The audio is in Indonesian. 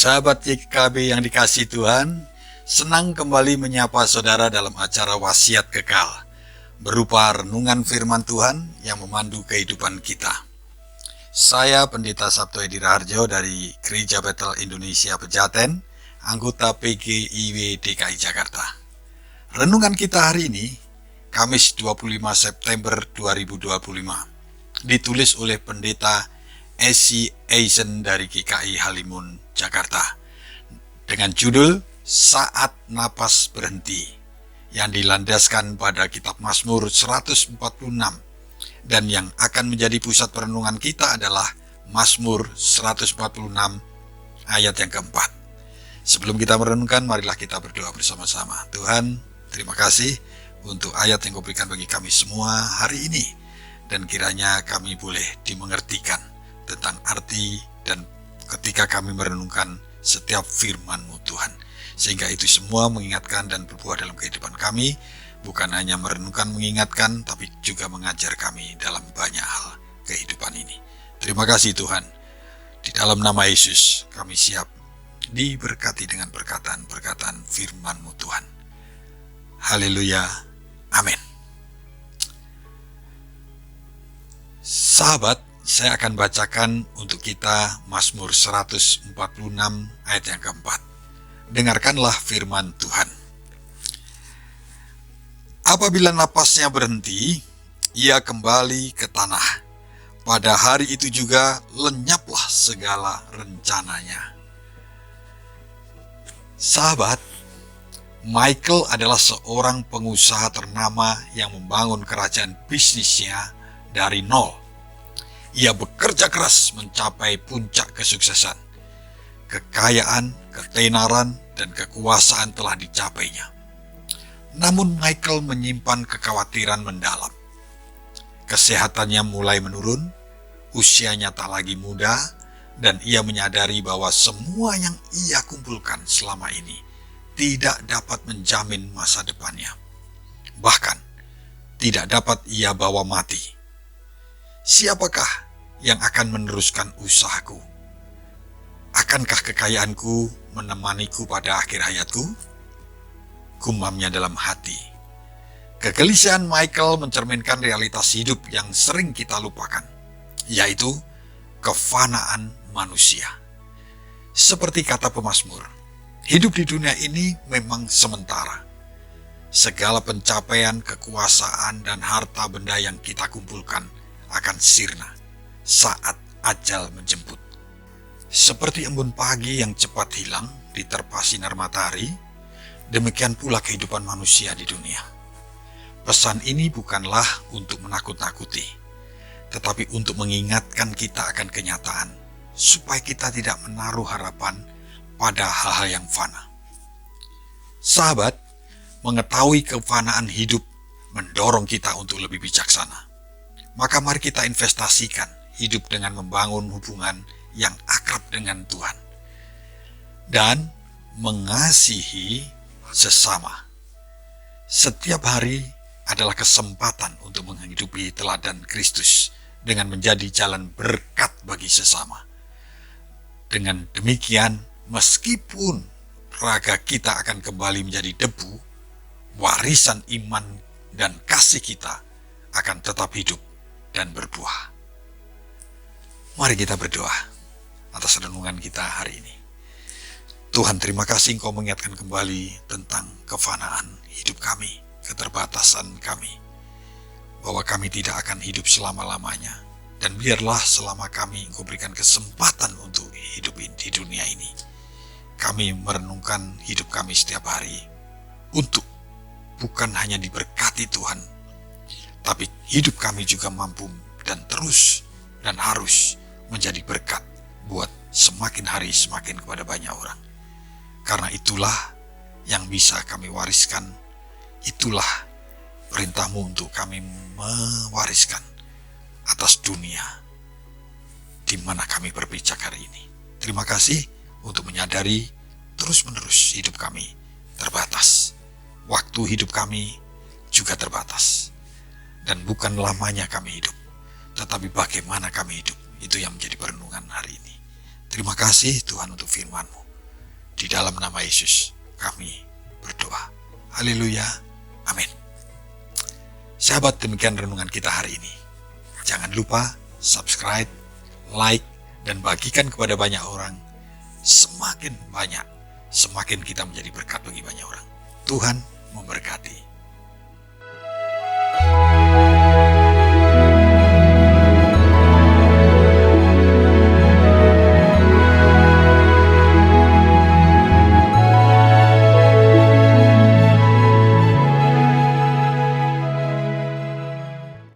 Sahabat YKB yang dikasihi Tuhan, senang kembali menyapa saudara dalam acara Wasiat Kekal, berupa renungan firman Tuhan yang memandu kehidupan kita. Saya Pendeta Sabto Edi Raharjo dari Gereja Betel Indonesia Pejaten, anggota PGIW DKI Jakarta. Renungan kita hari ini, Kamis 25 September 2025, ditulis oleh Pendeta Esi Eisen dari GKI Halimun, Jakarta, dengan judul Saat Napas Berhenti, yang dilandaskan pada kitab Mazmur 146, dan yang akan menjadi pusat perenungan kita adalah Mazmur 146 ayat yang keempat. Sebelum kita merenungkan, marilah kita berdoa bersama-sama. Tuhan, terima kasih untuk ayat yang Kau berikan bagi kami semua hari ini, dan kiranya kami boleh dimengertikan tentang arti dan ketika kami merenungkan setiap firman-Mu Tuhan, sehingga itu semua mengingatkan dan berbuah dalam kehidupan kami, bukan hanya merenungkan mengingatkan, tapi juga mengajar kami dalam banyak hal kehidupan ini. Terima kasih Tuhan, di dalam nama Yesus kami siap diberkati dengan perkataan-perkataan firman-Mu Tuhan. Haleluya, amin. Sahabat, saya akan bacakan untuk kita Mazmur 146 ayat yang keempat. Dengarkanlah firman Tuhan. Apabila napasnya berhenti, ia kembali ke tanah. Pada hari itu juga lenyaplah segala rencananya. Sahabat, Michael adalah seorang pengusaha ternama yang membangun kerajaan bisnisnya dari nol. Ia bekerja keras mencapai puncak kesuksesan. Kekayaan, ketenaran, dan kekuasaan telah dicapainya. Namun Michael menyimpan kekhawatiran mendalam. Kesehatannya mulai menurun, usianya tak lagi muda, dan ia menyadari bahwa semua yang ia kumpulkan selama ini tidak dapat menjamin masa depannya. Bahkan, tidak dapat ia bawa mati. Siapakah yang akan meneruskan usahaku? Akankah kekayaanku menemaniku pada akhir hayatku? Gumamnya dalam hati. Kegelisahan Michael mencerminkan realitas hidup yang sering kita lupakan, yaitu kefanaan manusia. Seperti kata pemazmur, hidup di dunia ini memang sementara. Segala pencapaian, kekuasaan, dan harta benda yang kita kumpulkan akan sirna saat ajal menjemput. Seperti embun pagi yang cepat hilang diterpa sinar matahari, demikian pula kehidupan manusia di dunia. Pesan ini bukanlah untuk menakut-nakuti, tetapi untuk mengingatkan kita akan kenyataan, supaya kita tidak menaruh harapan pada hal-hal yang fana. Sahabat, mengetahui kefanaan hidup mendorong kita untuk lebih bijaksana. Maka mari kita investasikan hidup dengan membangun hubungan yang akrab dengan Tuhan dan mengasihi sesama. Setiap hari adalah kesempatan untuk menghidupi teladan Kristus dengan menjadi jalan berkat bagi sesama. Dengan demikian, meskipun raga kita akan kembali menjadi debu, warisan iman dan kasih kita akan tetap hidup dan berbuah. Mari kita berdoa atas renungan kita hari ini. Tuhan, terima kasih Engkau mengingatkan kembali tentang kefanaan hidup kami, keterbatasan kami, bahwa kami tidak akan hidup selama-lamanya. Dan biarlah selama kami Engkau berikan kesempatan untuk hidup di dunia ini, kami merenungkan hidup kami setiap hari untuk bukan hanya diberkati Tuhan, tapi hidup kami juga mampu dan terus dan harus menjadi berkat buat semakin hari semakin kepada banyak orang. Karena itulah yang bisa kami wariskan, itulah perintah-Mu untuk kami mewariskan atas dunia di mana kami berpijak hari ini. Terima kasih untuk menyadari terus-menerus hidup kami terbatas. Waktu hidup kami juga terbatas. Dan bukan lamanya kami hidup, tetapi bagaimana kami hidup. Itu yang menjadi perenungan hari ini. Terima kasih Tuhan untuk firman-Mu. Di dalam nama Yesus kami berdoa. Haleluya. Amin. Sahabat, demikian renungan kita hari ini. Jangan lupa subscribe, like, dan bagikan kepada banyak orang. Semakin banyak, semakin kita menjadi berkat bagi banyak orang. Tuhan memberkati.